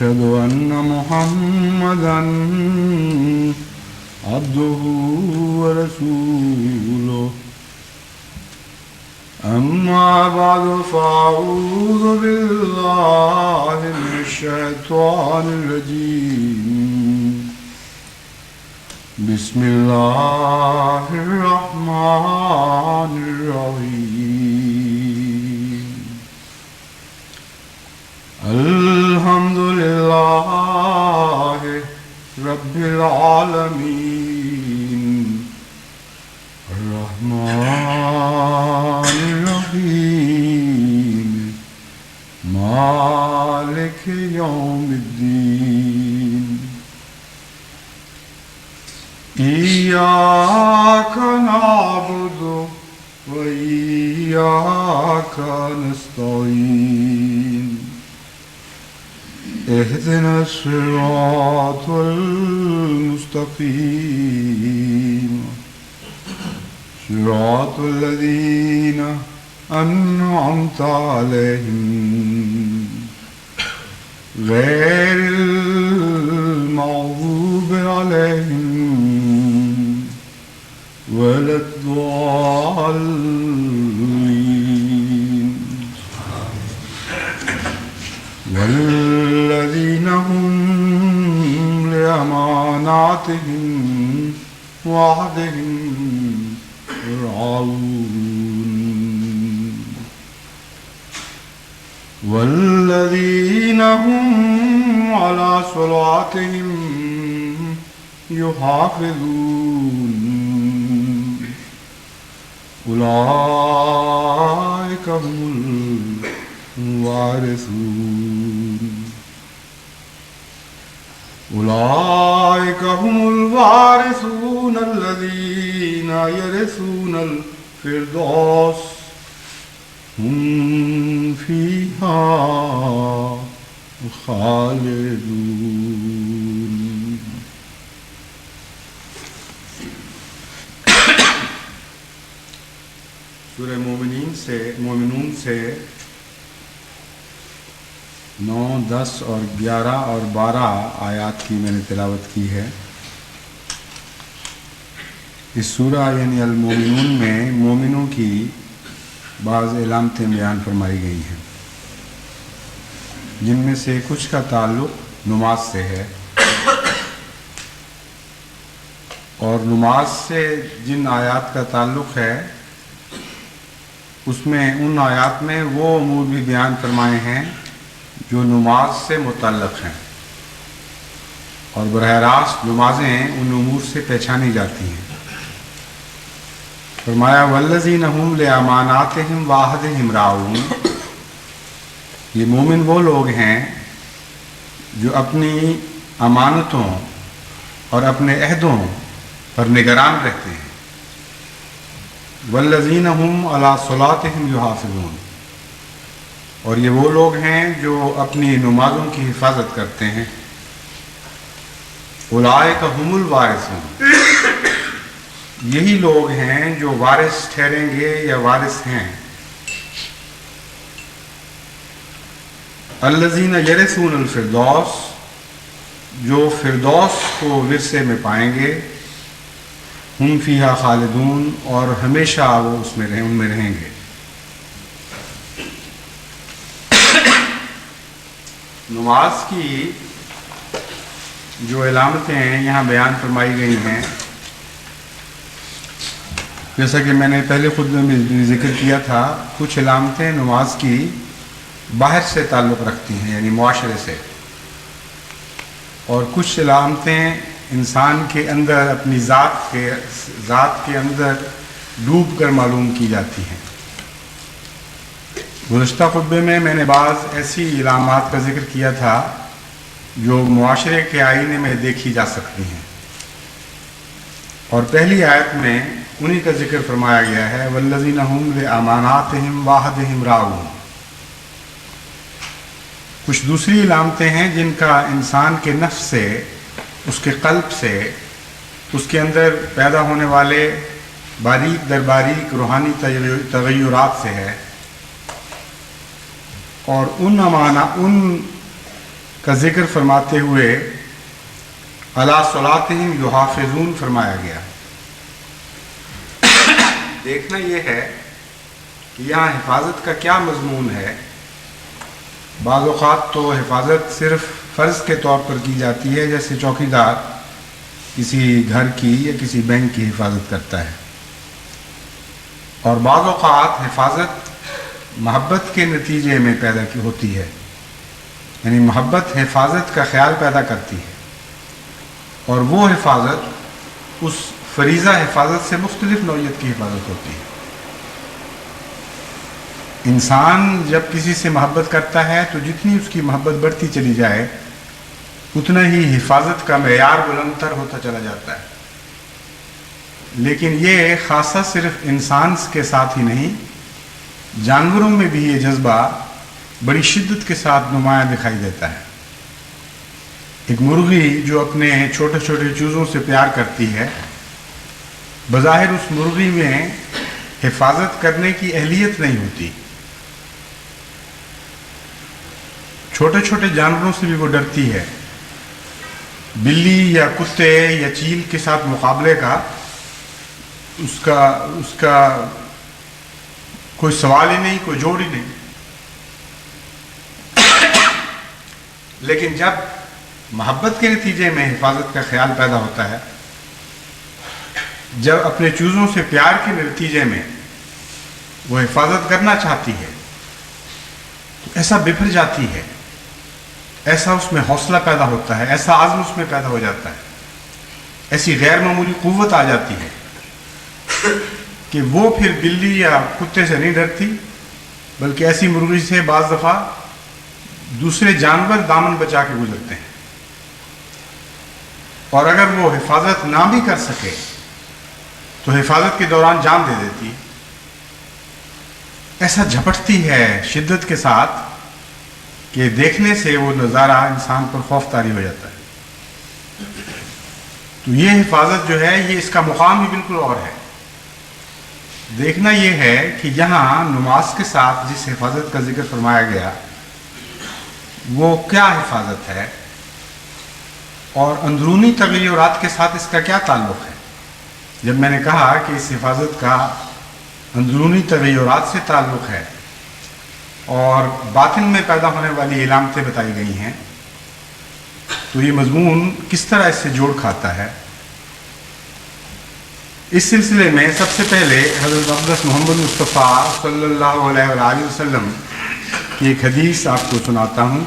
وأشهد أن محمدا عبده ورسوله أما بعد فأعوذ بالله من الشيطان الرجيم بسم الله الرحمن الرحيم الحمد لله رب العالمين الرحمن الرحيم مالك يوم الدين إياك نعبد وإياك نستعين اهدنا الصراط المستقيم صراط الذين أنعمت عليهم غير المغضوب عليهم ولا الضالين والذين هم لأماناتهم وعهدهم راعون والذين هم على صلاتهم يحافظون أولئك هم الوارثون أولئك هم الوارثون الذين يرثون الفردوس هم فيها خالدون. سورہ مومنون سے 9, 10 اور 11 اور 12 آیات کی میں نے تلاوت کی ہے. اس سورہ یعنی المومنون میں مومنوں کی بعض علامتیں بیان فرمائی گئی ہیں، جن میں سے کچھ کا تعلق نماز سے ہے، اور نماز سے جن آیات کا تعلق ہے اس میں ان آیات میں وہ امور بھی بیان فرمائے ہیں جو نماز سے متعلق ہیں، اور براہ راست نمازیں ان امور سے پہچانی جاتی ہیں. فرمایا والذین هم لاماناتہم وعہدہم راعون، یہ مومن وہ لوگ ہیں جو اپنی امانتوں اور اپنے عہدوں پر نگران رہتے ہیں. والذین هم علی صلاتہم یحافظون، اور یہ وہ لوگ ہیں جو اپنی نمازوں کی حفاظت کرتے ہیں. اولئک هم الوارثون، یہی لوگ ہیں جو وارث ٹھہریں گے یا وارث ہیں. الذین یرثون الفردوس، جو فردوس کو ورثے میں پائیں گے. ہم فیہا خالدون، اور ہمیشہ وہ ان میں رہیں گے. نماز کی جو علامتیں یہاں بیان فرمائی گئی ہیں، جیسا کہ میں نے پہلے خود میں ذکر کیا تھا، کچھ علامتیں نماز کی باہر سے تعلق رکھتی ہیں یعنی معاشرے سے، اور کچھ علامتیں انسان کے اندر اپنی ذات کے اندر ڈوب کر معلوم کی جاتی ہیں. گزشتہ خطبے میں نے بعض ایسی علامات کا ذکر کیا تھا جو معاشرے کے آئینے میں دیکھی جا سکتی ہیں، اور پہلی آیت میں انہی کا ذکر فرمایا گیا ہے والذین هم لاماناتہم وعہدہم راعون. کچھ دوسری علامتیں ہیں جن کا انسان کے نفس سے، اس کے قلب سے، اس کے اندر پیدا ہونے والے باریک در باریک روحانی تغیرات سے ہے، اور ان کا ذکر فرماتے ہوئے علی صلاتہم یحافظون فرمایا گیا۔ دیکھنا یہ ہے کہ یہاں حفاظت کا کیا مضمون ہے۔ بعض اوقات تو حفاظت صرف فرض کے طور پر کی جاتی ہے، جیسے چوکیدار کسی گھر کی یا کسی بینک کی حفاظت کرتا ہے، اور بعض اوقات حفاظت محبت کے نتیجے میں پیدا کی ہوتی ہے، یعنی محبت حفاظت کا خیال پیدا کرتی ہے، اور وہ حفاظت اس فریضہ حفاظت سے مختلف نوعیت کی حفاظت ہوتی ہے۔ انسان جب کسی سے محبت کرتا ہے تو جتنی اس کی محبت بڑھتی چلی جائے اتنا ہی حفاظت کا معیار بلندتر ہوتا چلا جاتا ہے۔ لیکن یہ خاصہ صرف انسان کے ساتھ ہی نہیں، جانوروں میں بھی یہ جذبہ بڑی شدت کے ساتھ نمایاں دکھائی دیتا ہے۔ ایک مرغی جو اپنے چھوٹے چھوٹے چوزوں سے پیار کرتی ہے، بظاہر اس مرغی میں حفاظت کرنے کی اہلیت نہیں ہوتی، چھوٹے چھوٹے جانوروں سے بھی وہ ڈرتی ہے۔ بلی یا کتے یا چیل کے ساتھ مقابلے کا اس کا کوئی سوال ہی نہیں، کوئی جوڑ ہی نہیں۔ لیکن جب محبت کے نتیجے میں حفاظت کا خیال پیدا ہوتا ہے، جب اپنے چوزوں سے پیار کے نتیجے میں وہ حفاظت کرنا چاہتی ہے تو ایسا بپھر جاتی ہے، ایسا اس میں حوصلہ پیدا ہوتا ہے، ایسا عزم اس میں پیدا ہو جاتا ہے، ایسی غیر معمولی قوت آ جاتی ہے کہ وہ پھر بلی یا کتے سے نہیں ڈرتی، بلکہ ایسی مرغی سے بعض دفعہ دوسرے جانور دامن بچا کے گزرتے ہیں، اور اگر وہ حفاظت نہ بھی کر سکے تو حفاظت کے دوران جان دے دیتی۔ ایسا جھپٹتی ہے شدت کے ساتھ کہ دیکھنے سے وہ نظارہ انسان پر خوف طاری ہو جاتا ہے۔ تو یہ حفاظت جو ہے، یہ اس کا مقام بھی بالکل اور ہے۔ دیکھنا یہ ہے کہ یہاں نماز کے ساتھ جس حفاظت کا ذکر فرمایا گیا وہ کیا حفاظت ہے، اور اندرونی تغیرات کے ساتھ اس کا کیا تعلق ہے۔ جب میں نے کہا کہ اس حفاظت کا اندرونی تغیرات سے تعلق ہے اور باطن میں پیدا ہونے والی علامتیں بتائی گئی ہیں، تو یہ مضمون کس طرح اس سے جوڑ کھاتا ہے۔ اس سلسلے میں سب سے پہلے حضرت اقدس محمد مصطفیٰ صلی اللہ علیہ وآلہ وسلم کی ایک حدیث آپ کو سناتا ہوں۔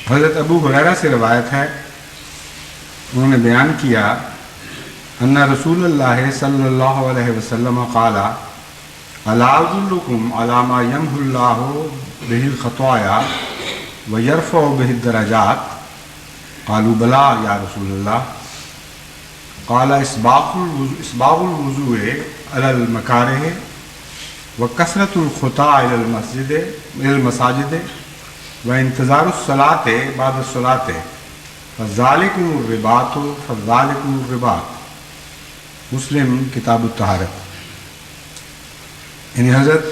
حضرت ابو ہریرہ سے روایت ہے، انہوں نے بیان کیا ان رسول اللہ صلی اللہ علیہ وسلم قال الا ادلکم علی ما یمحو اللہ بہ الخطایا ویرفع بہ الدرجات قالوا بلی یا رسول اللہ قال اسباغ الوضوء علی المکارہ وکثرۃ الخطا الی المساجد وانتظار الصلاۃ بعد الصلاۃ فذالکم الرباط مسلم کتاب الطہارت۔ یعنی حضرت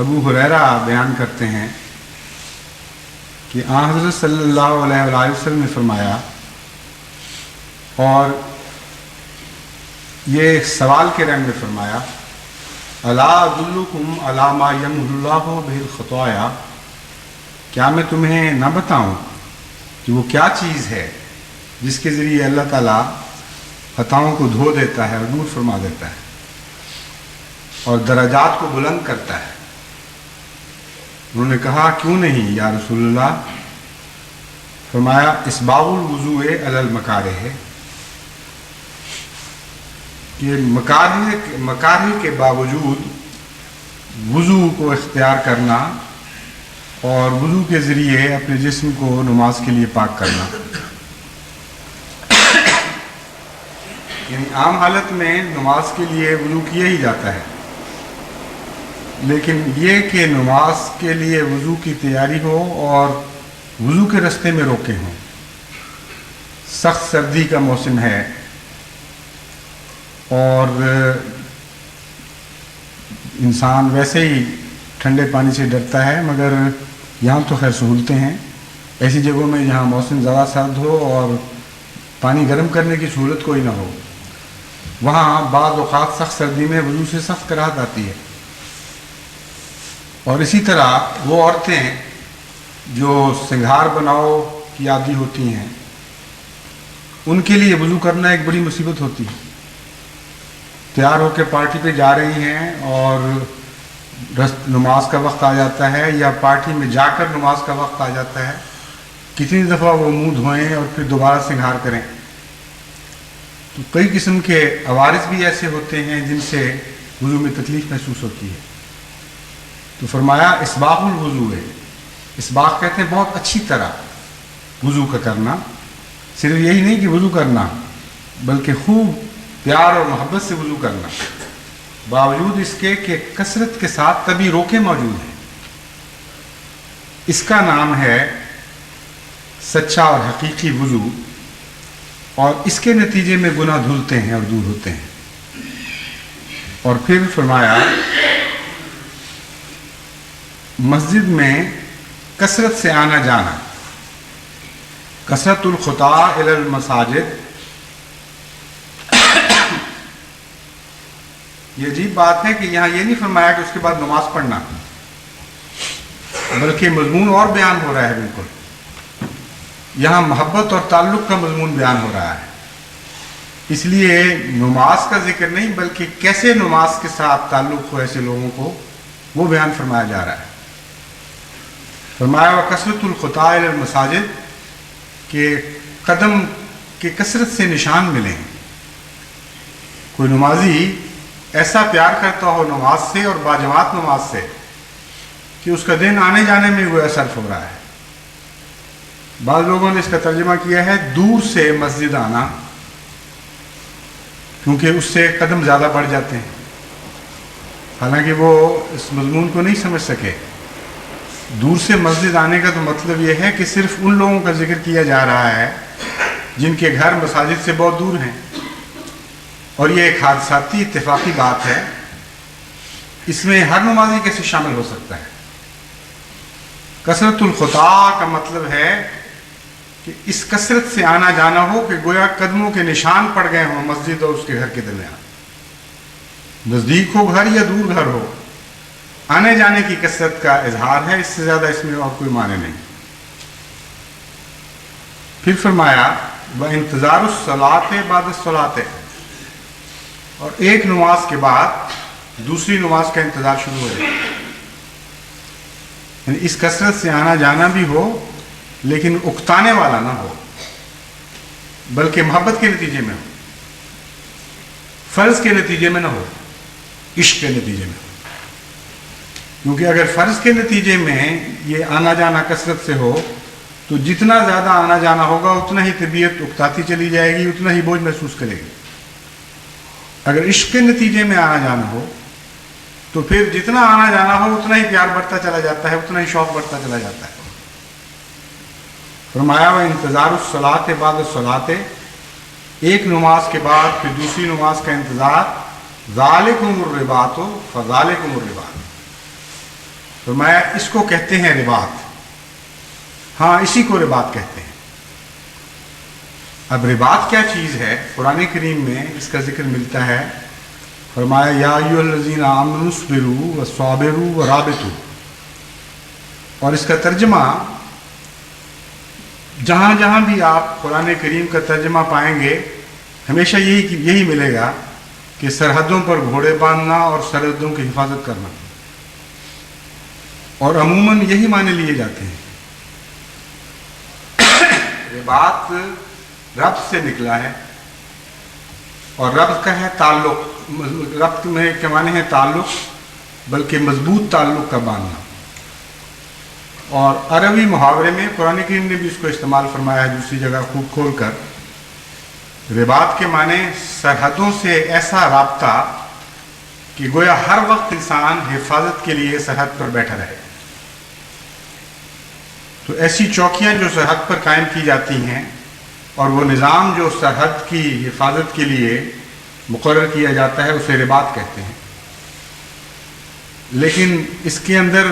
ابو ہریرہ بیان کرتے ہیں کہ آن حضرت صلی اللہ علیہ وآلہ وسلم نے فرمایا، اور یہ ایک سوال کے رنگ میں فرمایا، الا ادلکم علی ما یمحو اللہ بہ الخطایا، کیا میں تمہیں نہ بتاؤں کہ وہ کیا چیز ہے جس کے ذریعے اللہ تعالیٰ خطاؤں کو دھو دیتا ہے اور دور فرما دیتا ہے اور درجات کو بلند کرتا ہے۔ انہوں نے کہا کیوں نہیں یا رسول اللہ؟ فرمایا اسباغ الوضوء علی المکارہ، کہ مکارہ کے باوجود وضو کو اختیار کرنا اور وضو کے ذریعے اپنے جسم کو نماز کے لیے پاک کرنا۔ یعنی عام حالت میں نماز کے لیے وضو کیا ہی جاتا ہے، لیکن یہ کہ نماز کے لیے وضو کی تیاری ہو اور وضو کے رستے میں روکے ہوں، سخت سردی کا موسم ہے اور انسان ویسے ہی ٹھنڈے پانی سے ڈرتا ہے، مگر یہاں تو خیر سہولتیں ہیں، ایسی جگہوں میں جہاں موسم زیادہ سرد ہو اور پانی گرم کرنے کی سہولت کوئی نہ ہو، وہاں بعض اوقات سخت سردی میں وضو سے سخت کراہت آتی ہے۔ اور اسی طرح وہ عورتیں جو سنگھار بناؤ کی عادی ہوتی ہیں، ان کے لیے وضو کرنا ایک بڑی مصیبت ہوتی ہے۔ تیار ہو کے پارٹی پہ جا رہی ہیں اور نماز کا وقت آ جاتا ہے، یا پارٹی میں جا کر نماز کا وقت آ جاتا ہے، کتنی دفعہ وہ منہ دھوئیں اور پھر دوبارہ سنگھار کریں۔ تو کئی قسم کے عوارض بھی ایسے ہوتے ہیں جن سے وضو میں تکلیف محسوس ہوتی ہے۔ تو فرمایا اسباغ الوضو ہے، اسباغ کہتے ہیں بہت اچھی طرح وضو کا کرنا، صرف یہی نہیں کہ وضو کرنا بلکہ خوب پیار اور محبت سے وضو کرنا، باوجود اس کے کہ کثرت کے ساتھ تبھی روکے موجود ہیں۔ اس کا نام ہے سچا اور حقیقی وضو، اور اس کے نتیجے میں گناہ دھلتے ہیں اور دور ہوتے ہیں۔ اور پھر فرمایا مسجد میں کثرت سے آنا جانا، کثرت الخطا الی المساجد۔ یہ عجیب بات ہے کہ یہاں یہ نہیں فرمایا کہ اس کے بعد نماز پڑھنا، بلکہ مضمون اور بیان ہو رہا ہے۔ بالکل یہاں محبت اور تعلق کا مضمون بیان ہو رہا ہے، اس لیے نماز کا ذکر نہیں بلکہ کیسے نماز کے ساتھ تعلق ہو ایسے لوگوں کو، وہ بیان فرمایا جا رہا ہے۔ فرمایا وَكَثْرَةُ الْخُطَاءِ إِلَى الْمَسَاجِدِ، کہ قدم کے کثرت سے نشان ملیں۔ کوئی نمازی ایسا پیار کرتا ہو نماز سے اور باجماعت نماز سے کہ اس کا دن آنے جانے میں وہ صرف ہو رہا ہے۔ بعض لوگوں نے اس کا ترجمہ کیا ہے دور سے مسجد آنا، کیونکہ اس سے قدم زیادہ بڑھ جاتے ہیں، حالانکہ وہ اس مضمون کو نہیں سمجھ سکے۔ دور سے مسجد آنے کا تو مطلب یہ ہے کہ صرف ان لوگوں کا ذکر کیا جا رہا ہے جن کے گھر مساجد سے بہت دور ہیں، اور یہ ایک حادثاتی اتفاقی بات ہے، اس میں ہر نمازی کیسے شامل ہو سکتا ہے۔ کثرت الخطا کا مطلب ہے کہ اس کثرت سے آنا جانا ہو کہ گویا قدموں کے نشان پڑ گئے ہوں مسجد اور اس کے گھر کے درمیان، نزدیک ہو گھر یا دور گھر ہو، آنے جانے کی کثرت کا اظہار ہے، اس سے زیادہ اس میں اور کوئی معنی نہیں۔ پھر فرمایا وَانتظار الصلاۃ بعد الصلاۃ، اور ایک نماز کے بعد دوسری نماز کا انتظار شروع ہو جائے، یعنی اس کثرت سے آنا جانا بھی ہو لیکن اکتانے والا نہ ہو، بلکہ محبت کے نتیجے میں ہو، فرض کے نتیجے میں نہ ہو، عشق کے نتیجے میں ہو۔ کیونکہ اگر فرض کے نتیجے میں یہ آنا جانا کثرت سے ہو تو جتنا زیادہ آنا جانا ہوگا اتنا ہی طبیعت اکتاتی چلی جائے گی، اتنا ہی بوجھ محسوس کرے گی۔ اگر عشق کے نتیجے میں آنا جانا ہو تو پھر جتنا آنا جانا ہو اتنا ہی پیار بڑھتا چلا جاتا ہے، اتنا ہی شوق بڑھتا چلا جاتا ہے۔ فرمایا وانتظار الصلاۃ بعد الصلاۃ، ایک نماز کے بعد پھر دوسری نماز کا انتظار، ذالکم الرباط فذالکم الرباط، فرمایا اس کو کہتے ہیں رباط، ہاں اسی کو رباط کہتے ہیں۔ اب رباط کیا چیز ہے؟ قرآن کریم میں اس کا ذکر ملتا ہے۔ فرمایا یا ایھا الذین آمنوا اصبروا وصابروا ورابطوا، اور اس کا ترجمہ جہاں جہاں بھی آپ قرآن کریم کا ترجمہ پائیں گے ہمیشہ یہی ملے گا کہ سرحدوں پر گھوڑے باندھنا اور سرحدوں کی حفاظت کرنا، اور عموماً یہی معنی لیے جاتے ہیں۔ رباط ربط سے نکلا ہے، اور ربط کا ہے تعلق، ربط میں کے معنی ہے تعلق، بلکہ مضبوط تعلق کا باندھنا۔ اور عربی محاورے میں قرآن کریم نے بھی اس کو استعمال فرمایا ہے دوسری جگہ خوب کھول کر۔ رباط کے معنی سرحدوں سے ایسا رابطہ کہ گویا ہر وقت انسان حفاظت کے لیے سرحد پر بیٹھا رہے۔ تو ایسی چوکیاں جو سرحد پر قائم کی جاتی ہیں اور وہ نظام جو سرحد کی حفاظت کے لیے مقرر کیا جاتا ہے اسے رباط کہتے ہیں۔ لیکن اس کے اندر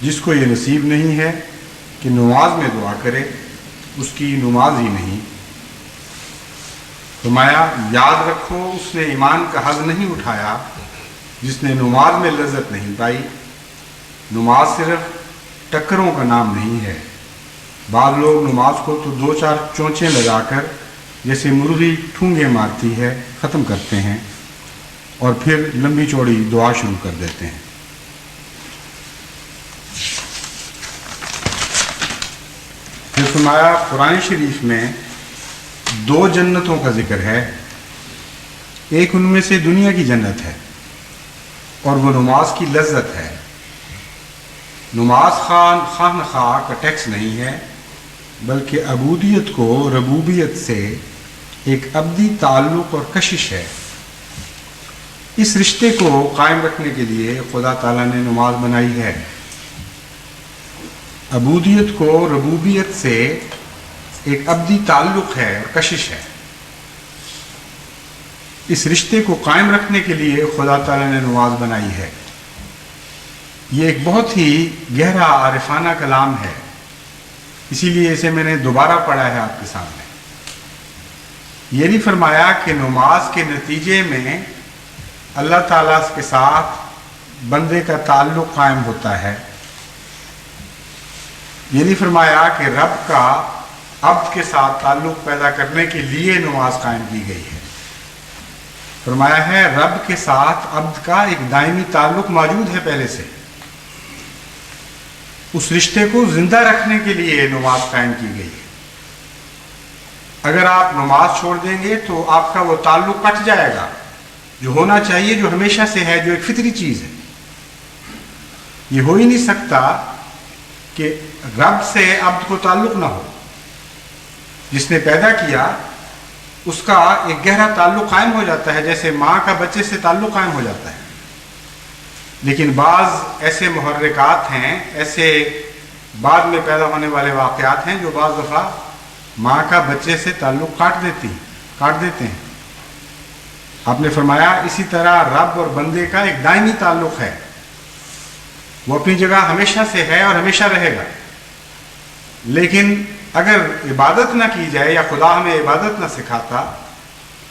جس کو یہ نصیب نہیں ہے کہ نماز میں دعا کرے اس کی نماز ہی نہیں۔ فرمایا یاد رکھو اس نے ایمان کا حظ نہیں اٹھایا جس نے نماز میں لذت نہیں پائی۔ نماز صرف ٹکروں کا نام نہیں ہے۔ بعض لوگ نماز کو تو 2-4 چونچیں لگا کر جیسے مرغی ٹھونگے مارتی ہے ختم کرتے ہیں اور پھر لمبی چوڑی دعا شروع کر دیتے ہیں۔ پھر فرمایا قرآن شریف میں 2 جنتوں کا ذکر ہے، ایک ان میں سے دنیا کی جنت ہے اور وہ نماز کی لذت ہے۔ نماز خواہ کا ٹیکس نہیں ہے بلکہ عبودیت کو ربوبیت سے ایک ابدی تعلق اور کشش ہے۔ اس رشتے کو قائم رکھنے کے لیے خدا تعالیٰ نے نماز بنائی ہے۔ عبودیت کو ربوبیت سے ایک ابدی تعلق ہے اور کشش ہے۔ اس رشتے کو قائم رکھنے کے لیے خدا تعالیٰ نے نماز بنائی ہے۔ یہ ایک بہت ہی گہرا عارفانہ کلام ہے، اسی لیے اسے میں نے دوبارہ پڑھا ہے آپ کے سامنے۔ یہ نہیں فرمایا کہ نماز کے نتیجے میں اللہ تعالیٰ کے ساتھ بندے کا تعلق قائم ہوتا ہے۔ یہ نہیں فرمایا کہ رب کا عبد کے ساتھ تعلق پیدا کرنے کے لیے نماز قائم کی گئی ہے۔ فرمایا ہے رب کے ساتھ عبد کا ایک دائمی تعلق موجود ہے پہلے سے، اس رشتے کو زندہ رکھنے کے لیے نماز قائم کی گئی ہے۔ اگر آپ نماز چھوڑ دیں گے تو آپ کا وہ تعلق کٹ جائے گا جو ہونا چاہیے، جو ہمیشہ سے ہے، جو ایک فطری چیز ہے۔ یہ ہو ہی نہیں سکتا کہ رب سے عبد کو تعلق نہ ہو۔ جس نے پیدا کیا اس کا ایک گہرا تعلق قائم ہو جاتا ہے، جیسے ماں کا بچے سے تعلق قائم ہو جاتا ہے۔ لیکن بعض ایسے محرکات ہیں، ایسے بعد میں پیدا ہونے والے واقعات ہیں جو بعض دفعہ ماں کا بچے سے تعلق کاٹ دیتے ہیں۔ آپ نے فرمایا اسی طرح رب اور بندے کا ایک دائمی تعلق ہے، وہ اپنی جگہ ہمیشہ سے ہے اور ہمیشہ رہے گا۔ لیکن اگر عبادت نہ کی جائے یا خدا ہمیں عبادت نہ سکھاتا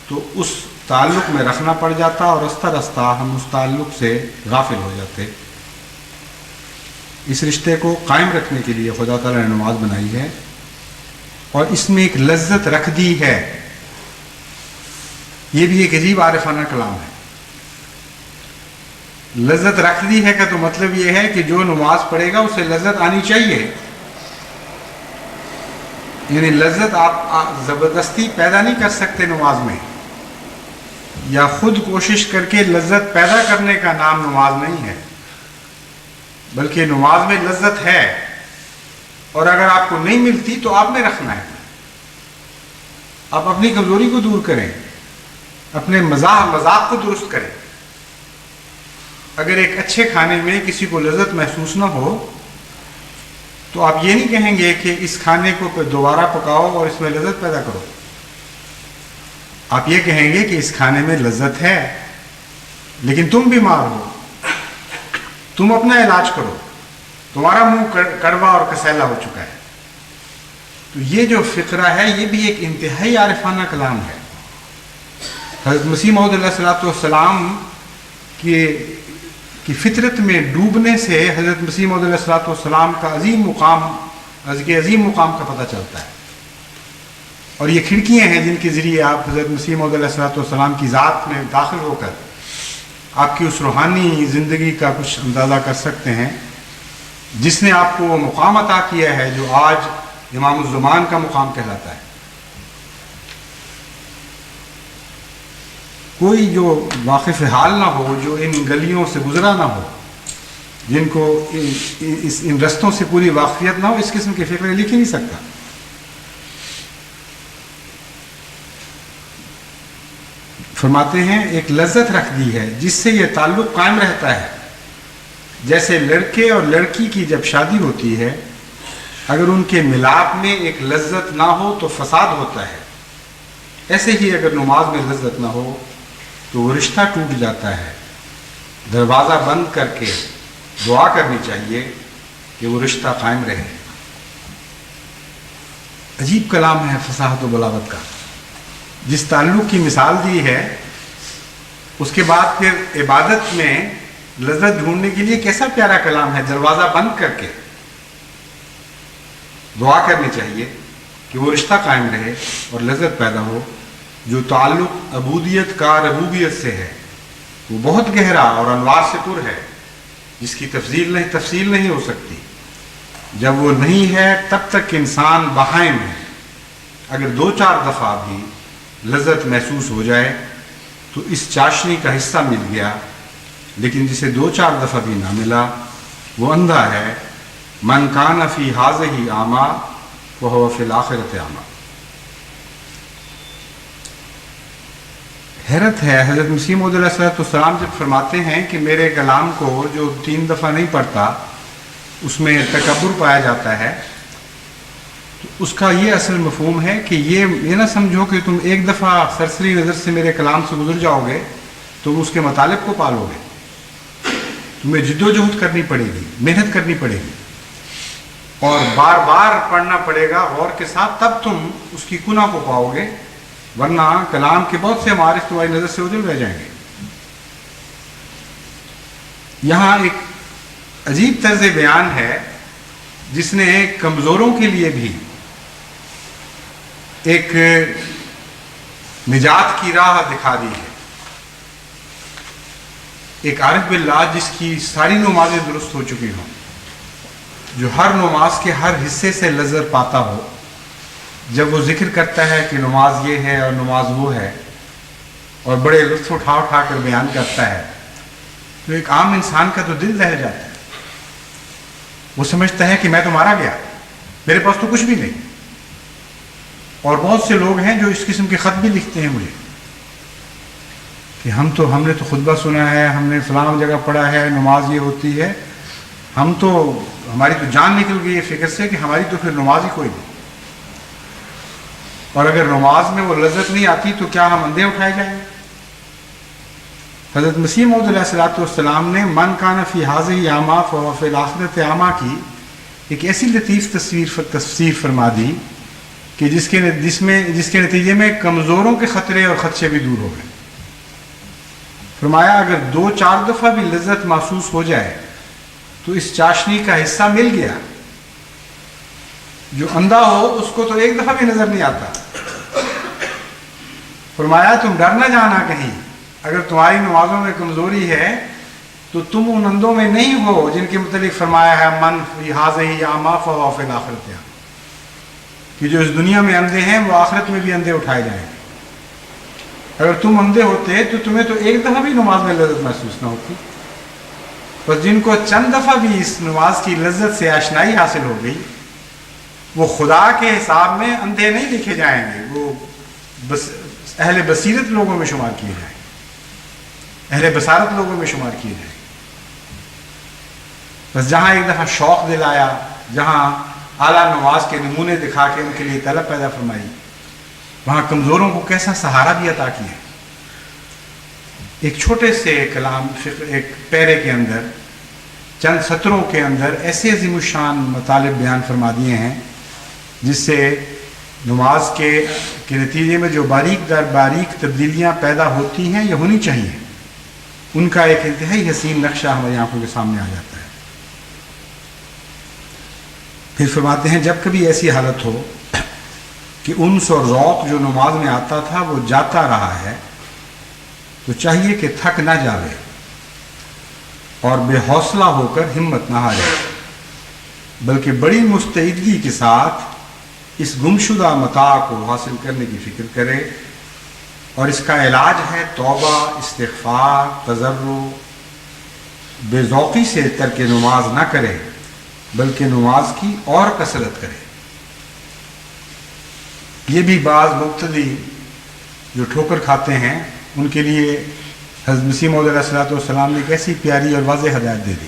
تو اس تعلق میں رکھنا پڑ جاتا اور رستہ رستہ ہم اس تعلق سے غافل ہو جاتے۔ اس رشتے کو قائم رکھنے کے لیے خدا تعالیٰ نے نماز بنائی ہے اور اس میں ایک لذت رکھ دی ہے۔ یہ بھی ایک عجیب عارفانہ کلام ہے۔ لذت رکھ دی ہے کا تو مطلب یہ ہے کہ جو نماز پڑھے گا اسے لذت آنی چاہیے، یعنی لذت آپ زبردستی پیدا نہیں کر سکتے نماز میں، یا خود کوشش کر کے لذت پیدا کرنے کا نام نماز نہیں ہے، بلکہ نماز میں لذت ہے، اور اگر آپ کو نہیں ملتی تو آپ میں رکھنا ہے۔ آپ اپنی کمزوری کو دور کریں، اپنے مذاق کو درست کریں۔ اگر ایک اچھے کھانے میں کسی کو لذت محسوس نہ ہو تو آپ یہ نہیں کہیں گے کہ اس کھانے کو دوبارہ پکاؤ اور اس میں لذت پیدا کرو۔ آپ یہ کہیں گے کہ اس کھانے میں لذت ہے لیکن تم بیمار ہو، تم اپنا علاج کرو، تمہارا منہ کڑوا اور کسیلا ہو چکا ہے۔ تو یہ جو فقرہ ہے یہ بھی ایک انتہائی عارفانہ کلام ہے۔ حضرت مسیح موعود علیہ الصلوۃ والسلام کی فطرت میں ڈوبنے سے حضرت مسیح موعود علیہ الصلوۃ والسلام کا عظیم مقام کا پتہ چلتا ہے، اور یہ کھڑکیاں ہیں جن کے ذریعے آپ حضرت مسیح موعود علیہ الصلوۃ والسلام کی ذات میں داخل ہو کر آپ کی اس روحانی زندگی کا کچھ اندازہ کر سکتے ہیں جس نے آپ کو وہ مقام عطا کیا ہے جو آج امام الزمان کا مقام کہلاتا ہے۔ کوئی جو واقف حال نہ ہو، جو ان گلیوں سے گزرا نہ ہو، جن کو ان رستوں سے پوری واقفیت نہ ہو، اس قسم کی فکریں لکھ ہی نہیں سکتا۔ فرماتے ہیں ایک لذت رکھ دی ہے جس سے یہ تعلق قائم رہتا ہے۔ جیسے لڑکے اور لڑکی کی جب شادی ہوتی ہے، اگر ان کے ملاپ میں ایک لذت نہ ہو تو فساد ہوتا ہے، ایسے ہی اگر نماز میں لذت نہ ہو تو وہ رشتہ ٹوٹ جاتا ہے۔ دروازہ بند کر کے دعا کرنی چاہیے کہ وہ رشتہ قائم رہے۔ عجیب کلام ہے فصاحت و بلاغت کا، جس تعلق کی مثال دی ہے، اس کے بعد پھر عبادت میں لذت ڈھونڈنے کے لیے کیسا پیارا کلام ہے۔ دروازہ بند کر کے دعا کرنی چاہیے کہ وہ رشتہ قائم رہے اور لذت پیدا ہو۔ جو تعلق عبودیت کا ربوبیت سے ہے وہ بہت گہرا اور انوار سے پر ہے، جس کی تفصیل نہیں ہو سکتی۔ جب وہ نہیں ہے تب تک انسان بہائم ہے۔ اگر 2-4 دفعہ بھی لذت محسوس ہو جائے تو اس چاشنی کا حصہ مل گیا، لیکن جسے 2-4 دفعہ بھی نہ ملا وہ اندھا ہے۔ من کان فی ھذہ اعمی فہو فی الآخرۃ اعمی۔ حیرت ہے، حضرت مسیح موعود علیہ السلام جب فرماتے ہیں کہ میرے کلام کو جو 3 دفعہ نہیں پڑھتا اس میں تکبر پایا جاتا ہے، تو اس کا یہ اصل مفہوم ہے کہ یہ نہ سمجھو کہ تم ایک دفعہ سرسری نظر سے میرے کلام سے گزر جاؤ گے تم اس کے مطالب کو پالو گے۔ تمہیں جد و جہد کرنی پڑے گی، محنت کرنی پڑے گی، اور بار بار پڑھنا پڑے گا غور کے ساتھ، تب تم اس کی کنہ کو پاؤ گے، ورنہ کلام کے بہت سے معارف تمہاری نظر سے اوجھل رہ جائیں گے۔ یہاں ایک عجیب طرز بیان ہے جس نے کمزوروں کے لیے بھی ایک نجات کی راہ دکھا دی ہے۔ ایک عارف باللہ جس کی ساری نمازیں درست ہو چکی ہوں، جو ہر نماز کے ہر حصے سے لذت پاتا ہو، جب وہ ذکر کرتا ہے کہ نماز یہ ہے اور نماز وہ ہے، اور بڑے لطف اٹھا کر بیان کرتا ہے، تو ایک عام انسان کا تو دل دہل جاتا ہے۔ وہ سمجھتا ہے کہ میں تو مارا گیا، میرے پاس تو کچھ بھی نہیں۔ اور بہت سے لوگ ہیں جو اس قسم کے خط بھی لکھتے ہیں مجھے کہ ہم نے تو خطبہ سنا ہے، ہم نے فلاں جگہ پڑھا ہے، نماز یہ ہوتی ہے، ہماری تو جان نکل گئی ہے فکر سے کہ ہماری تو پھر نماز ہی کوئی نہیں۔ اور اگر نماز میں وہ لذت نہیں آتی تو کیا ہم اندھے اٹھائے جائیں گے؟ حضرت مسیح موعود علیہ السلام نے من کان فی ھذہ اعمی فہو فی الآخرۃ اعمی کی ایک ایسی لطیف تفسیر فرما دی کہ جس کے نتیجے میں کمزوروں کے خطرے اور خدشے بھی دور ہو گئے۔ فرمایا اگر 2-4 دفعہ بھی لذت محسوس ہو جائے تو اس چاشنی کا حصہ مل گیا۔ جو اندھا ہو اس کو تو ایک دفعہ بھی نظر نہیں آتا۔ فرمایا تم ڈر نہ جانا کہیں، اگر تمہاری نمازوں میں کمزوری ہے تو تم ان اندھوں میں نہیں ہو جن کے متعلق فرمایا ہے من فی ھذہ اعمی فہو فی الآخرۃ اعمی، کہ جو اس دنیا میں اندھے ہیں وہ آخرت میں بھی اندھے اٹھائے جائیں گے۔ اگر تم اندھے ہوتے تو تمہیں تو ایک دفعہ بھی نماز میں لذت محسوس نہ ہوتی، بس جن کو چند دفعہ بھی اس نماز کی لذت سے آشنائی حاصل ہو گئی وہ خدا کے حساب میں اندھے نہیں لکھے جائیں گے، وہ اہل بصیرت لوگوں میں شمار کیے جائیں گے، اہل بصارت لوگوں میں شمار کیے جائیں گے۔ بس جہاں ایک دفعہ شوق دلایا، جہاں اعلیٰ نماز کے نمونے دکھا کے ان کے لیے طلب پیدا فرمائی، وہاں کمزوروں کو کیسا سہارا بھی عطا کیا۔ ایک چھوٹے سے کلام ایک پیرے کے اندر چند سطروں کے اندر ایسے عظیم الشان مطالب بیان فرما دیے ہیں جس سے نماز کے نتیجے میں جو باریک در باریک تبدیلیاں پیدا ہوتی ہیں یا ہونی چاہیے، ان کا ایک انتہائی حسین نقشہ ہماری آنکھوں کے سامنے آ جاتا ہے۔ پھر فرماتے ہیں جب کبھی ایسی حالت ہو کہ انس اور ذوق جو نماز میں آتا تھا وہ جاتا رہا ہے تو چاہیے کہ تھک نہ جاوے اور بے حوصلہ ہو کر ہمت نہ ہارے، بلکہ بڑی مستعدی کے ساتھ اس گمشدہ متاع کو حاصل کرنے کی فکر کرے، اور اس کا علاج ہے توبہ، استغفار، تضرع۔ بے ذوقی سے ترک نماز نہ کرے بلکہ نماز کی اور کثرت کرے۔ یہ بھی بعض مبتدی جو ٹھوکر کھاتے ہیں ان کے لیے حضرت مسیح موعود علیہ السلام نے ایک ایسی پیاری اور واضح ہدایت دے دی۔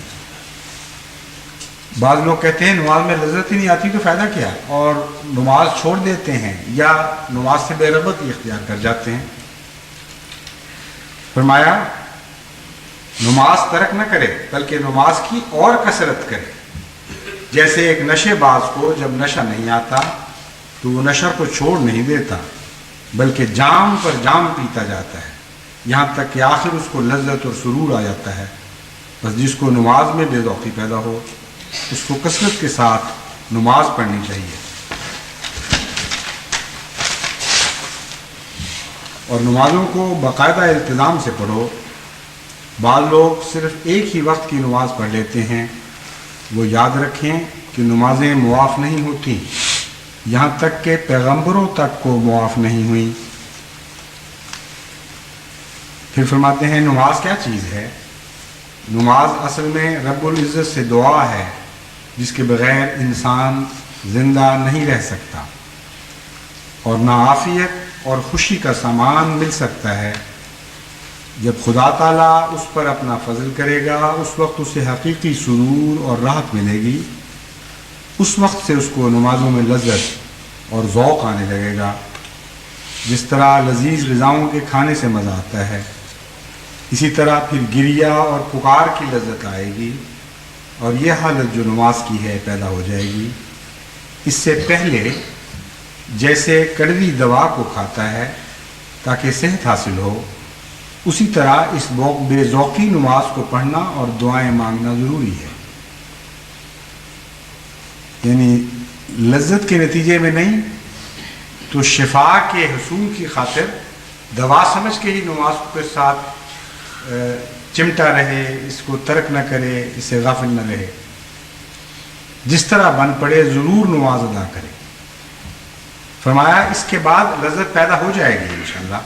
بعض لوگ کہتے ہیں نماز میں لذت ہی نہیں آتی تو فائدہ کیا، اور نماز چھوڑ دیتے ہیں یا نماز سے بے رغبتی اختیار کر جاتے ہیں۔ فرمایا نماز ترک نہ کرے بلکہ نماز کی اور کثرت کرے۔ جیسے ایک نشے باز کو جب نشہ نہیں آتا تو وہ نشہ کو چھوڑ نہیں دیتا بلکہ جام پر جام پیتا جاتا ہے یہاں تک کہ آخر اس کو لذت اور سرور آ جاتا ہے۔ بس جس کو نماز میں بے ذوقی پیدا ہو اس کو کثرت کے ساتھ نماز پڑھنی چاہیے اور نمازوں کو باقاعدہ التزام سے پڑھو۔ بعض لوگ صرف ایک ہی وقت کی نماز پڑھ لیتے ہیں، وہ یاد رکھیں کہ نمازیں معاف نہیں ہوتی یہاں تک کہ پیغمبروں تک کو معاف نہیں ہوئی۔ پھر فرماتے ہیں نماز کیا چیز ہے؟ نماز اصل میں رب العزت سے دعا ہے جس کے بغیر انسان زندہ نہیں رہ سکتا اور نہ عافیت اور خوشی کا سامان مل سکتا ہے۔ جب خدا تعالیٰ اس پر اپنا فضل کرے گا اس وقت اسے حقیقی سرور اور راحت ملے گی، اس وقت سے اس کو نمازوں میں لذت اور ذوق آنے لگے گا۔ جس طرح لذیذ غذاؤں کے کھانے سے مزہ آتا ہے اسی طرح پھر گریہ اور پکار کی لذت آئے گی اور یہ حالت جو نماز کی ہے پیدا ہو جائے گی۔ اس سے پہلے جیسے کڑوی دوا کو کھاتا ہے تاکہ صحت حاصل ہو، اسی طرح اس بے ذوقی نماز کو پڑھنا اور دعائیں مانگنا ضروری ہے، یعنی لذت کے نتیجے میں نہیں تو شفا کے حصول کی خاطر دوا سمجھ کے ہی نماز کے ساتھ چمٹا رہے، اس کو ترک نہ کرے، اس سے غافل نہ رہے، جس طرح بن پڑے ضرور نماز ادا کرے۔ فرمایا اس کے بعد لذت پیدا ہو جائے گی انشاءاللہ،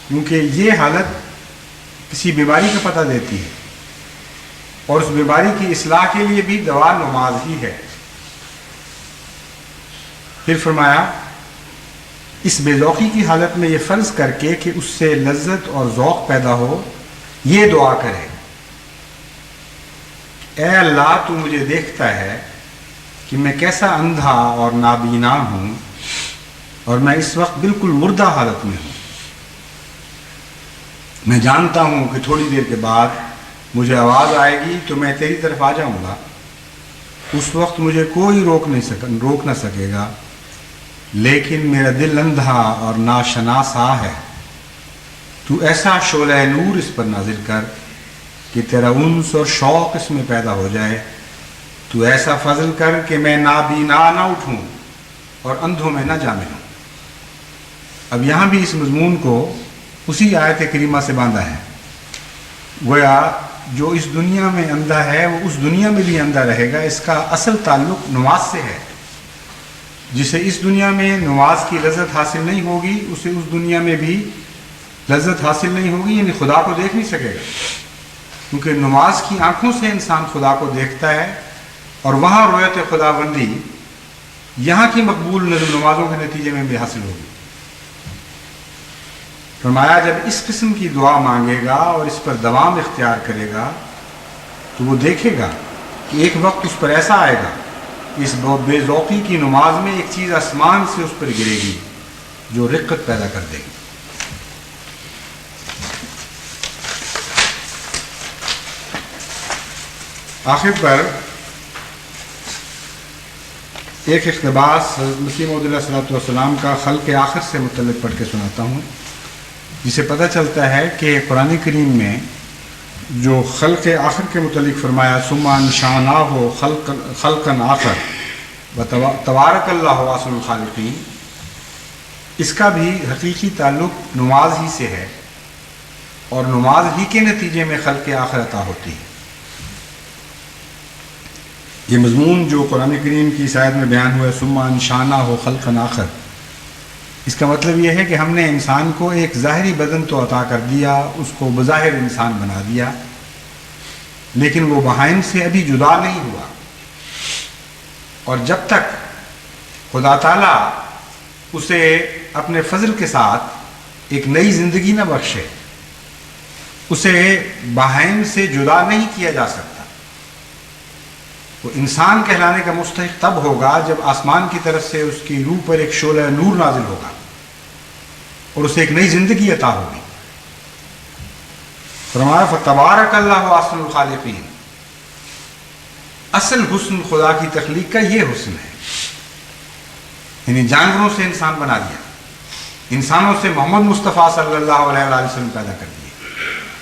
کیونکہ یہ حالت کسی بیماری کا پتہ دیتی ہے اور اس بیماری کی اصلاح کے لیے بھی دوا نماز ہی ہے۔ پھر فرمایا اس بے ذوقی کی حالت میں یہ فرض کر کے کہ اس سے لذت اور ذوق پیدا ہو، یہ دعا کرے، اے اللہ تو مجھے دیکھتا ہے کہ میں کیسا اندھا اور نابینا ہوں اور میں اس وقت بالکل مردہ حالت میں ہوں۔ میں جانتا ہوں کہ تھوڑی دیر کے بعد مجھے آواز آئے گی تو میں تیری طرف آ جاؤں گا، اس وقت مجھے کوئی روک نہ سکے گا، لیکن میرا دل اندھا اور ناشناسا ہے۔ تو ایسا شعلہ نور اس پر نازل کر کہ تیرا انس اور شوق اس میں پیدا ہو جائے۔ تو ایسا فضل کر کہ میں نابینا نہ اٹھوں اور اندھوں میں نہ جا ملوں۔ اب یہاں بھی اس مضمون کو اسی آیت کریمہ سے باندھا ہے، گویا جو اس دنیا میں اندھا ہے وہ اس دنیا میں بھی اندھا رہے گا۔ اس کا اصل تعلق نماز سے ہے۔ جسے اس دنیا میں نماز کی لذت حاصل نہیں ہوگی اسے اس دنیا میں بھی لذت حاصل نہیں ہوگی، یعنی خدا کو دیکھ نہیں سکے گا، کیونکہ نماز کی آنکھوں سے انسان خدا کو دیکھتا ہے اور وہاں رویت خدا بندی یہاں کی مقبول نمازوں کے نتیجے میں بھی حاصل ہوگی۔ فرمایا جب اس قسم کی دعا مانگے گا اور اس پر دوام اختیار کرے گا تو وہ دیکھے گا کہ ایک وقت اس پر ایسا آئے گا، اس بے ذوقی کی نماز میں ایک چیز آسمان سے اس پر گرے گی جو رقت پیدا کر دے گی۔ آخر پر ایک اقتباس حضرت مسیح موعود علیہ الصلوۃ والسلام کا خلق آخر سے متعلق پڑھ کے سناتا ہوں، جسے پتہ چلتا ہے کہ قرآن کریم میں جو خلق آخر کے متعلق فرمایا ثم انشأناہ خلقا آخر وتبارک اللہ احسن الخالقین، اس کا بھی حقیقی تعلق نماز ہی سے ہے اور نماز ہی کے نتیجے میں خلق آخر عطا ہوتی ہے۔ یہ مضمون جو قرآن کریم کی اس آیت میں بیان ہوا ہے ثم انشأناہ خلقا آخر، اس کا مطلب یہ ہے کہ ہم نے انسان کو ایک ظاہری بدن تو عطا کر دیا، اس کو بظاہر انسان بنا دیا، لیکن وہ بہائم سے ابھی جدا نہیں ہوا، اور جب تک خدا تعالیٰ اسے اپنے فضل کے ساتھ ایک نئی زندگی نہ بخشے اسے بہائم سے جدا نہیں کیا جا سکتا۔ وہ انسان کہلانے کا مستحق تب ہوگا جب آسمان کی طرف سے اس کی روح پر ایک شعلہ نور نازل ہوگا اور اسے ایک نئی زندگی عطا ہوگی۔ فرمایا فتبارک اللہ احسن الخالقین، اصل حسن خدا کی تخلیق کا یہ حسن ہے، یعنی جانوروں سے انسان بنا دیا، انسانوں سے محمد مصطفیٰ صلی اللہ علیہ وآلہ وسلم پیدا کر دیے،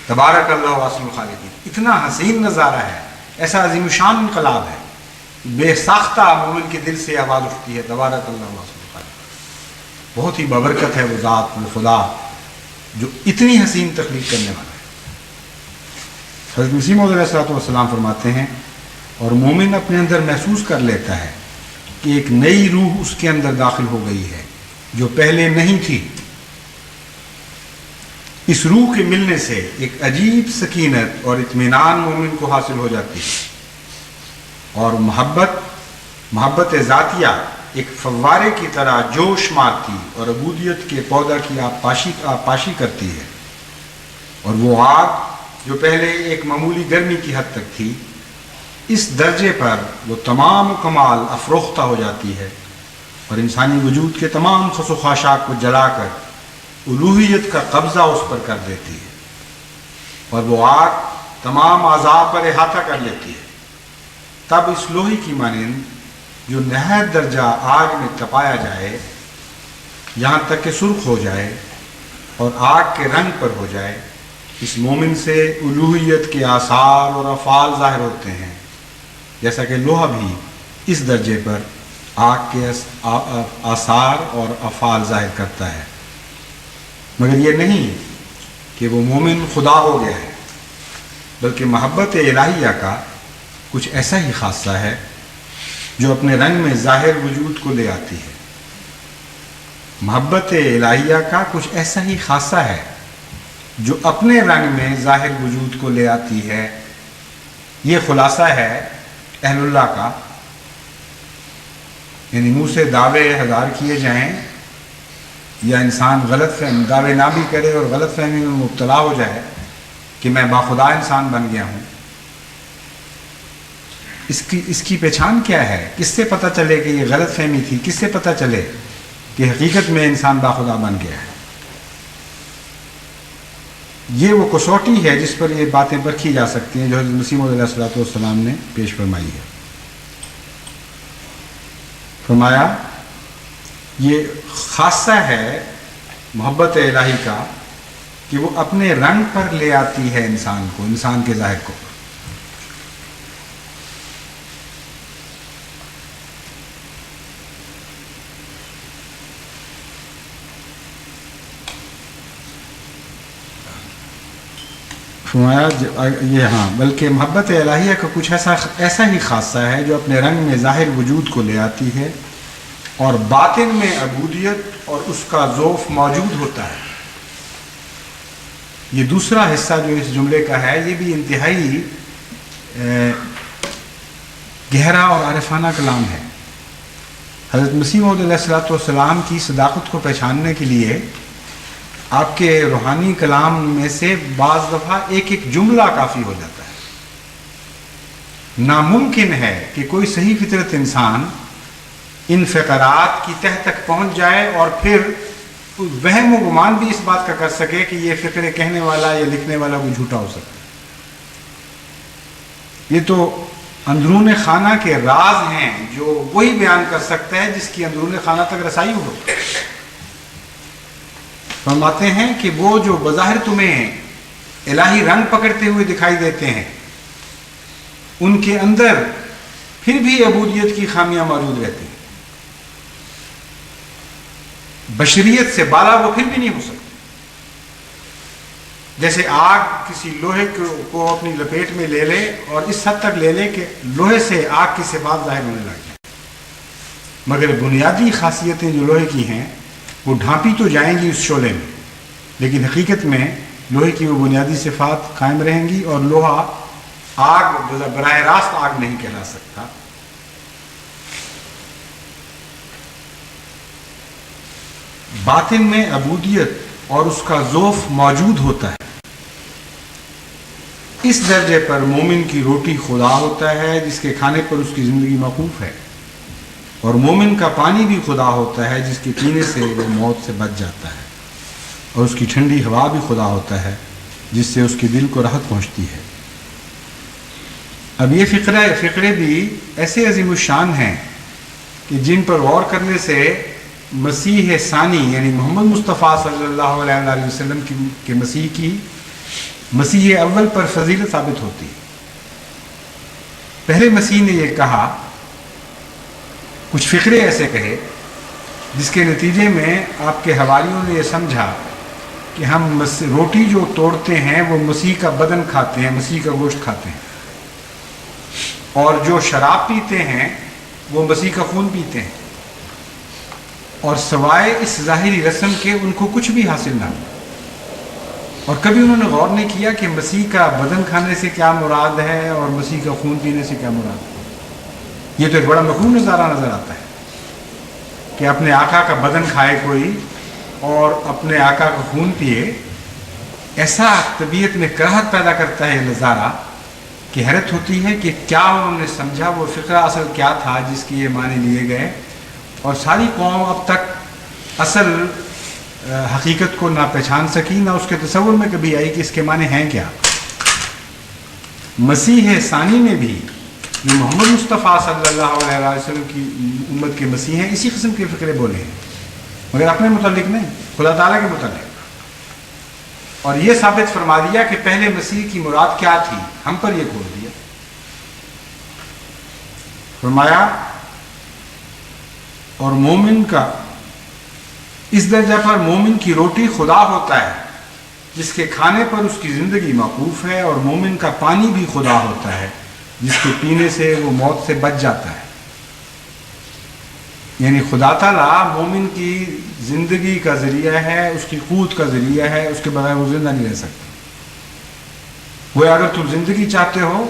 تبارک اللہ احسن الخالقین۔ اتنا حسین نظارہ ہے، ایسا عظیم شان انقلاب ہے، بے ساختہ مومن کے دل سے آواز اٹھتی ہے تبارک اللہ احسن الخالقین۔ بہت ہی بابرکت ہے وہ ذات، وہ خدا جو اتنی حسین تخلیق کرنے والا ہے۔ حضرت مسیح موعود علیہ الصلوۃ والسلام فرماتے ہیں، اور مومن اپنے اندر محسوس کر لیتا ہے کہ ایک نئی روح اس کے اندر داخل ہو گئی ہے جو پہلے نہیں تھی۔ اس روح کے ملنے سے ایک عجیب سکینت اور اطمینان مومن کو حاصل ہو جاتی ہے، اور محبت ذاتیہ ایک فوارے کی طرح جوش مارتی اور عبودیت کے پودا کی آبپاشی کرتی ہے، اور وہ آگ جو پہلے ایک معمولی گرمی کی حد تک تھی، اس درجے پر وہ تمام کمال افروختہ ہو جاتی ہے، اور انسانی وجود کے تمام خس و خاشاک کو جلا کر الوہیت کا قبضہ اس پر کر دیتی ہے، اور وہ آگ تمام اعضاء پر احاطہ کر لیتی ہے۔ تب اس لوہے کی مانند جو نہایت درجہ آگ میں تپایا جائے یہاں تک کہ سرخ ہو جائے اور آگ کے رنگ پر ہو جائے، اس مومن سے الوہیت کے آثار اور افعال ظاہر ہوتے ہیں، جیسا کہ لوہا بھی اس درجے پر آگ کے آثار اور افعال ظاہر کرتا ہے۔ مگر یہ نہیں کہ وہ مومن خدا ہو گیا ہے، بلکہ محبت الہیہ کا کچھ ایسا ہی خاصہ ہے جو اپنے رنگ میں ظاہر وجود کو لے آتی ہے۔ محبت الہیہ کا کچھ ایسا ہی خاصہ ہے جو اپنے رنگ میں ظاہر وجود کو لے آتی ہے۔ یہ خلاصہ ہے اہل اللہ کا، یعنی منہ سے دعوے ہزار کیے جائیں یا انسان غلط فہم دعوے نہ بھی کرے اور غلط فہمی میں مبتلا ہو جائے کہ میں باخدا انسان بن گیا ہوں، اس کی پہچان کیا ہے؟ کس سے پتہ چلے کہ یہ غلط فہمی تھی؟ کس سے پتہ چلے کہ حقیقت میں انسان باخدا بن گیا ہے؟ یہ وہ کسوٹی ہے جس پر یہ باتیں پرکھی جا سکتی ہیں جو حضرت مسیح موعود علیہ الصلوۃ والسلام نے پیش فرمائی ہے۔ فرمایا یہ خاصہ ہے محبت الہی کا کہ وہ اپنے رنگ پر لے آتی ہے انسان کو، انسان کے ظاہر کو۔ فرمایا یہ ہاں بلکہ محبت الہیہ کا کچھ ایسا ہی خاصہ ہے جو اپنے رنگ میں ظاہر وجود کو لے آتی ہے اور باطن میں عبودیت اور اس کا ذوف موجود ہوتا ہے۔ یہ دوسرا حصہ جو اس جملے کا ہے یہ بھی انتہائی گہرا اور عارفانہ کلام ہے۔ حضرت مسیح موعود علیہ الصلوۃ والسلام کی صداقت کو پہچاننے کے لیے آپ کے روحانی کلام میں سے بعض دفعہ ایک ایک جملہ کافی ہو جاتا ہے۔ ناممکن ہے کہ کوئی صحیح فطرت انسان ان فقرات کی تہ تک پہنچ جائے اور پھر وہم و گمان بھی اس بات کا کر سکے کہ یہ فقرے کہنے والا یا لکھنے والا کوئی جھوٹا ہو سکتا ہے۔ یہ تو اندرون خانہ کے راز ہیں جو وہی بیان کر سکتا ہے جس کی اندرون خانہ تک رسائی ہو۔ فرماتے ہیں کہ وہ جو بظاہر تمہیں الہی رنگ پکڑتے ہوئے دکھائی دیتے ہیں ان کے اندر پھر بھی عبودیت کی خامیاں موجود رہتی ہیں، بشریت سے بالا وہ پھر بھی نہیں ہو سکتے۔ جیسے آگ کسی لوہے کو اپنی لپیٹ میں لے لے اور اس حد تک لے لے کہ لوہے سے آگ کی صفات ظاہر ہونے لگ جائیں، مگر بنیادی خاصیتیں جو لوہے کی ہیں وہ ڈھانپی تو جائیں گی اس شعلے میں، لیکن حقیقت میں لوہے کی وہ بنیادی صفات قائم رہیں گی اور لوہا آگ براہ راست آگ نہیں کہلا سکتا۔ باطن میں عبودیت اور اس کا ذوف موجود ہوتا ہے۔ اس درجے پر مومن کی روٹی خدا ہوتا ہے جس کے کھانے پر اس کی زندگی موقوف ہے، اور مومن کا پانی بھی خدا ہوتا ہے جس کے پینے سے وہ موت سے بچ جاتا ہے، اور اس کی ٹھنڈی ہوا بھی خدا ہوتا ہے جس سے اس کے دل کو راحت پہنچتی ہے۔ اب یہ فقرے بھی ایسے عظیم الشان ہیں کہ جن پر غور کرنے سے مسیح ثانی یعنی محمد مصطفیٰ صلی اللہ علیہ وسلم کے مسیح اول پر فضیلت ثابت ہوتی ہے۔ پہلے مسیح نے یہ کہا، کچھ فقرے ایسے کہے جس کے نتیجے میں آپ کے حواریوں نے یہ سمجھا کہ ہم روٹی جو توڑتے ہیں وہ مسیح کا بدن کھاتے ہیں، مسیح کا گوشت کھاتے ہیں، اور جو شراب پیتے ہیں وہ مسیح کا خون پیتے ہیں، اور سوائے اس ظاہری رسم کے ان کو کچھ بھی حاصل نہ ہو۔ اور کبھی انہوں نے غور نہیں کیا کہ مسیح کا بدن کھانے سے کیا مراد ہے اور مسیح کا خون پینے سے کیا مراد ہے۔ یہ تو ایک بڑا مخنوع نظارہ نظر آتا ہے کہ اپنے آقا کا بدن کھائے کوئی اور اپنے آقا کا خون پیے۔ ایسا طبیعت میں کراہت پیدا کرتا ہے یہ نظارہ کہ حیرت ہوتی ہے کہ کیا انہوں نے سمجھا، وہ فقرہ اصل کیا تھا جس کی یہ معنی لیے گئے، اور ساری قوم اب تک اصل حقیقت کو نہ پہچان سکی، نہ اس کے تصور میں کبھی آئی کہ اس کے معنی ہیں کیا۔ مسیح ثانی میں بھی جو محمد مصطفیٰ صلی اللہ علیہ وسلم کی امت کے مسیح ہیں، اسی قسم کے فقرے بولے ہیں، مگر اپنے متعلق نہیں، خدا تعالیٰ کے متعلق۔ اور یہ ثابت فرما دیا کہ پہلے مسیح کی مراد کیا تھی، ہم پر یہ کھول دیا۔ فرمایا اور مومن کا اس درجہ پر مومن کی روٹی خدا ہوتا ہے جس کے کھانے پر اس کی زندگی موقوف ہے، اور مومن کا پانی بھی خدا ہوتا ہے جس کے پینے سے وہ موت سے بچ جاتا ہے۔ یعنی خدا تعالیٰ مومن کی زندگی کا ذریعہ ہے، اس کی قوت کا ذریعہ ہے، اس کے بغیر وہ زندہ نہیں رہ سکتا۔ وہ اگر تم زندگی چاہتے ہو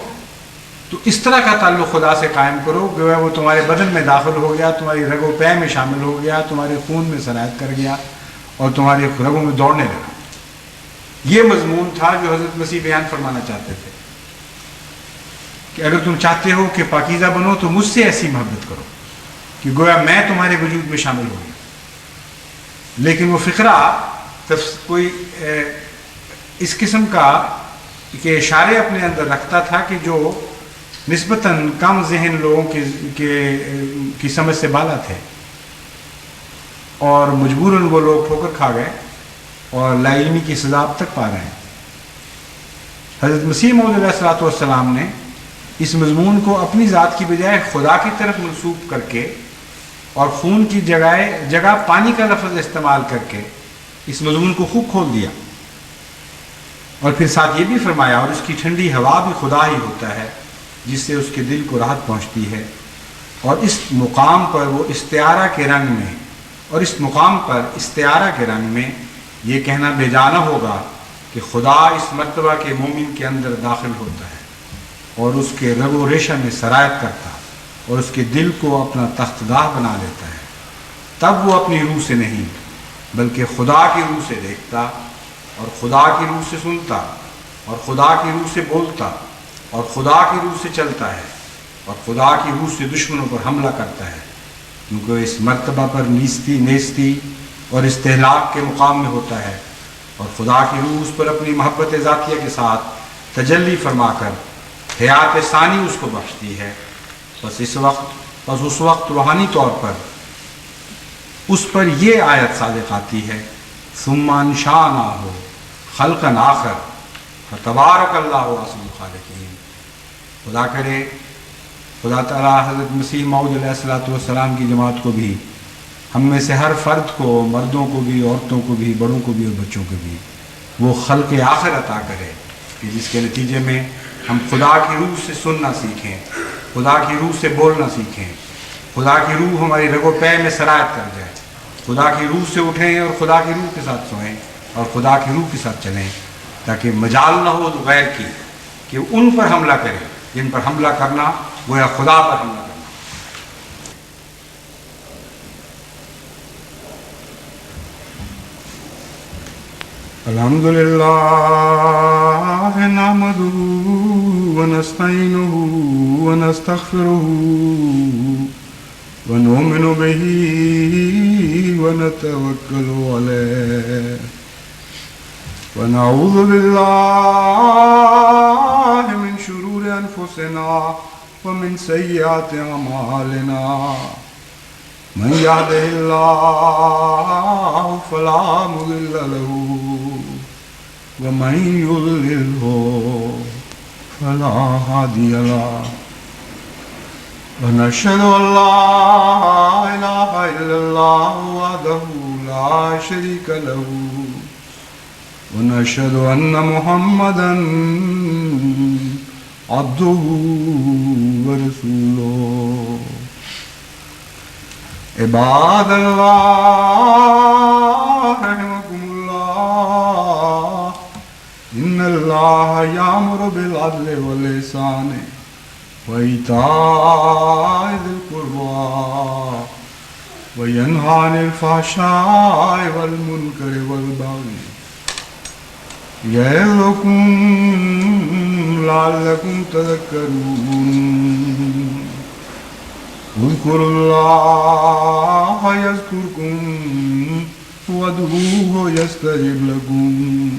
تو اس طرح کا تعلق خدا سے قائم کرو کہ وہ تمہارے بدن میں داخل ہو گیا، تمہاری رگ و پے میں شامل ہو گیا، تمہارے خون میں سرایت کر گیا اور تمہارے رگوں میں دوڑنے لگا۔ یہ مضمون تھا جو حضرت مسیح بیان فرمانا چاہتے تھے کہ اگر تم چاہتے ہو کہ پاکیزہ بنو تو مجھ سے ایسی محبت کرو کہ گویا میں تمہارے وجود میں شامل ہو گیا۔ لیکن وہ فقرہ کوئی اس قسم کا کہ اشارے اپنے اندر رکھتا تھا کہ جو نسبتاً کم ذہن لوگوں کی سمجھ سے بالا تھے، اور مجبوراً وہ لوگ ٹھوکر کھا گئے اور لا علمی کی سزا اب تک پا رہے ہیں۔ حضرت مسیح موعود علیہ الصلوۃ والسلام نے اس مضمون کو اپنی ذات کی بجائے خدا کی طرف منسوب کر کے اور خون کی جگہ پانی کا لفظ استعمال کر کے اس مضمون کو خوب کھول دیا، اور پھر ساتھ یہ بھی فرمایا اور اس کی ٹھنڈی ہوا بھی خدا ہی ہوتا ہے جس سے اس کے دل کو راحت پہنچتی ہے۔ اور اس مقام پر وہ استعارہ کے رنگ میں یہ کہنا بے جانا ہوگا کہ خدا اس مرتبہ کے مومن کے اندر داخل ہوتا ہے اور اس کے رگ و ریشہ میں سرایت کرتا اور اس کے دل کو اپنا تخت گاہ بنا لیتا ہے۔ تب وہ اپنی روح سے نہیں بلکہ خدا کی روح سے دیکھتا اور خدا کی روح سے سنتا اور خدا کی روح سے بولتا اور خدا کی روح سے چلتا ہے اور خدا کی روح سے دشمنوں پر حملہ کرتا ہے، کیونکہ وہ اس مرتبہ پر نیستی اور استحلاق کے مقام میں ہوتا ہے، اور خدا کی روح اس پر اپنی محبت ذاتیہ کے ساتھ تجلی فرما کر حیات ثانی اس کو بخشتی ہے۔ بس اس وقت روحانی طور پر اس پر یہ آیت صادق آتی ہے، ثم انشأناہ خلقا آخر فتبارک اللہ احسن الخالقین۔ خدا کرے خدا تعالیٰ حضرت مسیح موعود علیہ الصلوۃ والسلام کی جماعت کو بھی، ہم میں سے ہر فرد کو، مردوں کو بھی، عورتوں کو بھی، بڑوں کو بھی اور بچوں کو بھی وہ خلق آخر عطا کرے کہ جس کے نتیجے میں ہم خدا کی روح سے سننا سیکھیں، خدا کی روح سے بولنا سیکھیں، خدا کی روح ہماری رگ و پے میں سرایت کر جائے، خدا کی روح سے اٹھیں اور خدا کی روح کے ساتھ سوئیں اور خدا کی روح کے ساتھ چلیں، تاکہ مجال نہ ہو غیر کی کہ ان پر حملہ کریں جن پر حملہ کرنا گویا خدا پر حملہ کرنا۔ الحمدللہ نحمدہ ونستعینہ ونستغفرہ ونؤمن بہ ونتوکل علیہ ونعوذ باللہ من شرور أنفسنا ومن سيئات أعمالنا من يهده الله فلا مضل له ومن يضلله فلا هادي له ونشهد أن لا إله إلا الله وحده لا شريك له ونشهد أن محمدا عبده ورسوله عباد الله رحمكم الله إن الله يأمر بالعدل والإحسان وإيتاء ذي القربى وينهى عن الفحشاء والمنكر والبغي يعظكم لعلكم تذكرون اذكروا الله يذكركم وادعوه يستجب لكم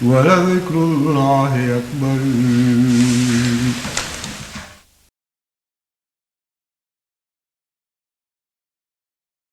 ولذكر الله أكبر